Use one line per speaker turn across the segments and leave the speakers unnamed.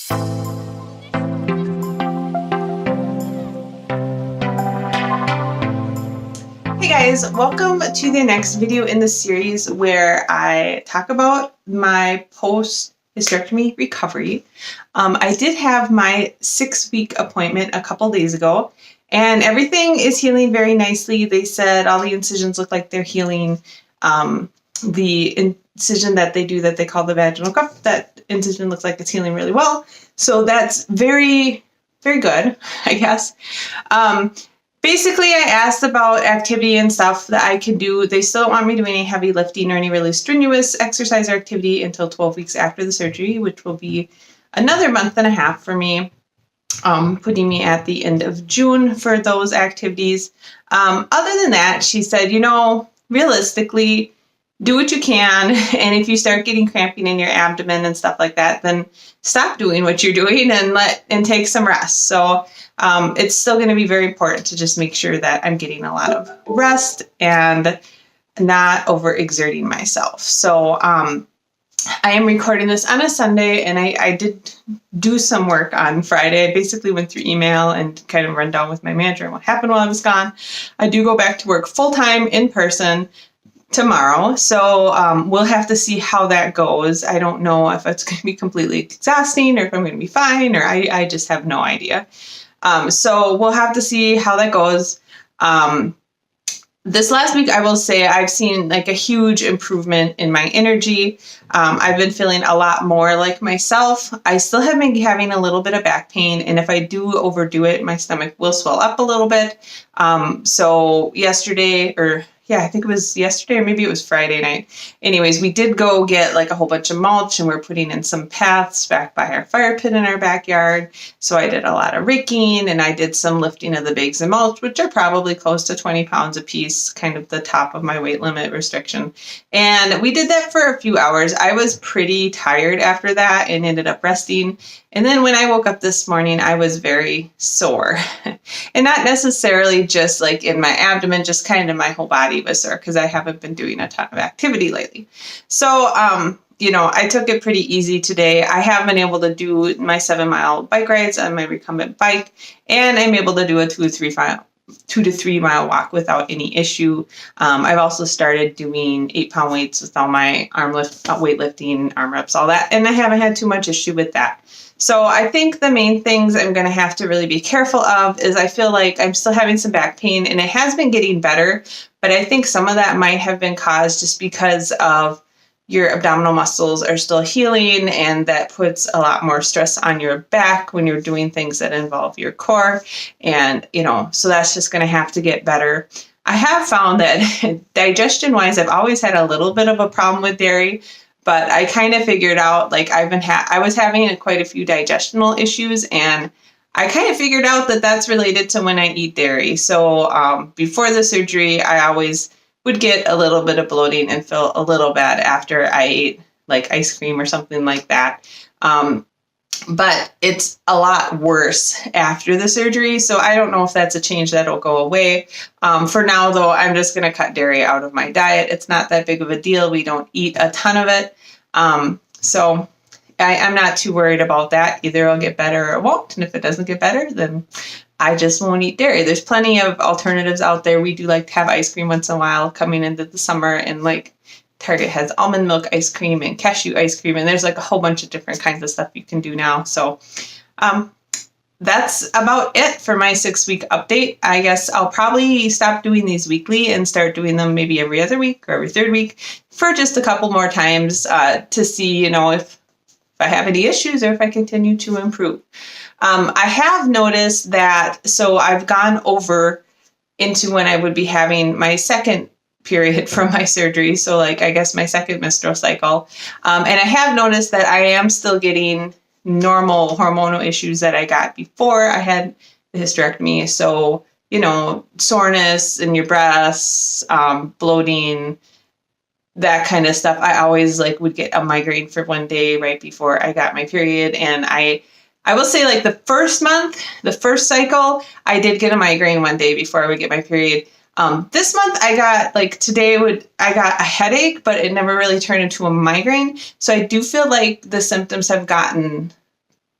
Hey guys, welcome to the next video in the series where I talk about my post-hysterectomy recovery. I did have my 6-week appointment a couple days ago, and everything is healing very nicely. They said all the incisions look like they're healing. The incision that they do that they call the vaginal cup, that incision looks like it's healing really well. So that's very, very good, I guess. Basically, I asked about activity and stuff that I can do. They still don't want me doing any heavy lifting or any really strenuous exercise or activity until 12 weeks after the surgery, which will be another month and a half for me, putting me at the end of June for those activities. Other than that, she said, realistically, do what you can, and if you start getting cramping in your abdomen and stuff like that, then stop doing what you're doing and take some rest. So it's still going to be very important to just make sure that I'm getting a lot of rest and not overexerting myself. So I am recording this on a Sunday, and I did do some work on Friday. I basically went through email and kind of run down with my manager what happened while I was gone. I do go back to work full-time in person tomorrow, so we'll have to see how that goes. I don't know if it's going to be completely exhausting or if I'm going to be fine, or I just have no idea. So we'll have to see how that goes. This last week, I will say I've seen like a huge improvement in my energy. I've been feeling a lot more like myself. I still have been having a little bit of back pain, and if I do overdo it, my stomach will swell up a little bit. So yesterday, I think it was yesterday, or maybe it was Friday night. Anyways, we did go get like a whole bunch of mulch, and we're putting in some paths back by our fire pit in our backyard. So I did a lot of raking, and I did some lifting of the bags of mulch, which are probably close to 20 pounds a piece, kind of the top of my weight limit restriction. And we did that for a few hours. I was pretty tired after that and ended up resting. And then when I woke up this morning, I was very sore. And not necessarily just like in my abdomen, just kind of my whole body was sore because I haven't been doing a ton of activity lately. So, I took it pretty easy today. I have been able to do my 7-mile bike rides on my recumbent bike, and I'm able to do a 2 to 3 mile walk without any issue. I've also started doing 8-pound weights with all my weightlifting, arm reps, all that, and I haven't had too much issue with that. So I think the main things I'm going to have to really be careful of is I feel like I'm still having some back pain, and it has been getting better, but I think some of that might have been caused just because of your abdominal muscles are still healing, and that puts a lot more stress on your back when you're doing things that involve your core. And, so that's just going to have to get better. I have found that digestion-wise, I've always had a little bit of a problem with dairy, but I kind of figured out, like I was having quite a few digestional issues, and I kind of figured out that that's related to when I eat dairy. So before the surgery, I always would get a little bit of bloating and feel a little bad after I ate like ice cream or something like that. But it's a lot worse after the surgery. So I don't know if that's a change that'll go away. For now, though, I'm just going to cut dairy out of my diet. It's not that big of a deal. We don't eat a ton of it. So I'm not too worried about that. Either it'll get better or it won't. And if it doesn't get better, then I just won't eat dairy. There's plenty of alternatives out there. We do like to have ice cream once in a while coming into the summer, and like Target has almond milk ice cream and cashew ice cream, and there's like a whole bunch of different kinds of stuff you can do now. So that's about it for my 6-week update. I guess I'll probably stop doing these weekly and start doing them maybe every other week or every third week for just a couple more times to see, if I have any issues or if I continue to improve. I have noticed that, so I've gone over into when I would be having my second period from my surgery. So like, I guess my second menstrual cycle. And I have noticed that I am still getting normal hormonal issues that I got before I had the hysterectomy. So, soreness in your breasts, bloating, that kind of stuff. I always would get a migraine for one day right before I got my period. And I will say the first month, the first cycle, I did get a migraine one day before I would get my period. This month I got I got a headache, but it never really turned into a migraine. So I do feel like the symptoms have gotten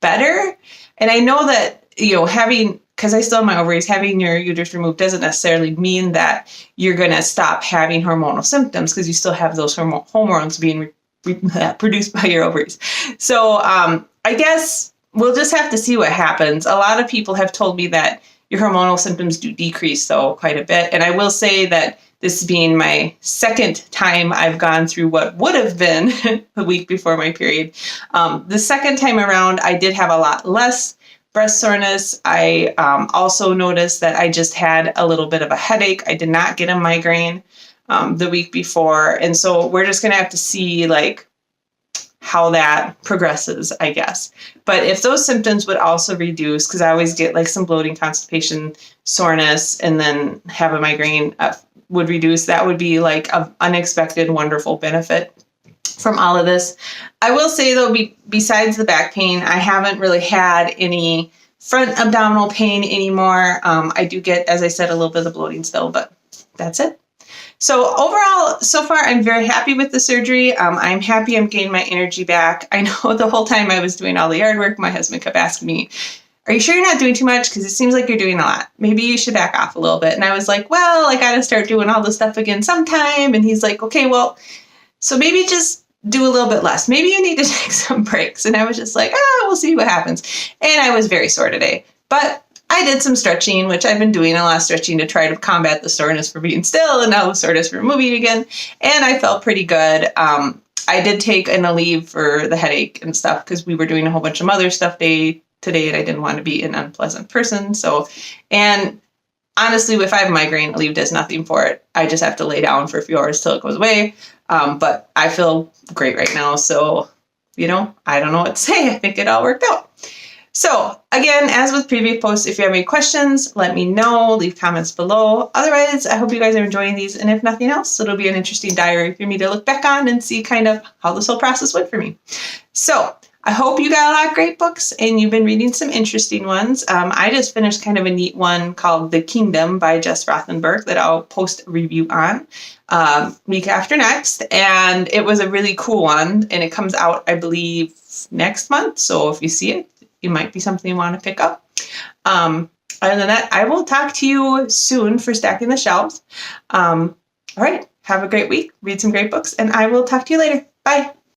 better. And I know that, because I still have my ovaries, having your uterus removed doesn't necessarily mean that you're going to stop having hormonal symptoms, because you still have those hormones being produced by your ovaries. So I guess we'll just have to see what happens. A lot of people have told me that your hormonal symptoms do decrease, though, quite a bit. And I will say that this being my second time I've gone through what would have been a week before my period, the second time around, I did have a lot less breast soreness. I also noticed that I just had a little bit of a headache. I did not get a migraine the week before. And so we're just going to have to see how that progresses, I guess. But if those symptoms would also reduce, because I always get some bloating, constipation, soreness, and then have a migraine would reduce, that would be an unexpected, wonderful benefit from all of this. I will say, though, besides the back pain, I haven't really had any front abdominal pain anymore. I do get, as I said, a little bit of bloating still, but that's it. So overall, so far, I'm very happy with the surgery. I'm happy I'm getting my energy back. I know the whole time I was doing all the yard work, my husband kept asking me, are you sure you're not doing too much? Because it seems like you're doing a lot. Maybe you should back off a little bit. And I was like, well, I got to start doing all this stuff again sometime. And he's like, okay, well, so maybe just do a little bit less. Maybe you need to take some breaks. And I was just like, we'll see what happens. And I was very sore today. But I did some stretching, which I've been doing a lot of stretching to try to combat the soreness for being still and now the soreness for moving again. And I felt pretty good. I did take an Aleve for the headache and stuff because we were doing a whole bunch of other stuff today, and I didn't want to be an unpleasant person. So, and honestly, if I have a migraine, Aleve does nothing for it. I just have to lay down for a few hours till it goes away. But I feel great right now. So, I don't know what to say. I think it all worked out. So again, as with previous posts, if you have any questions, let me know, leave comments below. Otherwise, I hope you guys are enjoying these. And if nothing else, it'll be an interesting diary for me to look back on and see kind of how this whole process went for me. So I hope you got a lot of great books and you've been reading some interesting ones. I just finished kind of a neat one called The Kingdom by Jess Rothenberg that I'll post a review on week after next. And it was a really cool one. And it comes out, I believe, next month. So if you see it, it might be something you want to pick up. Other than that, I will talk to you soon for Stacking the Shelves. All right. Have a great week. Read some great books. And I will talk to you later. Bye.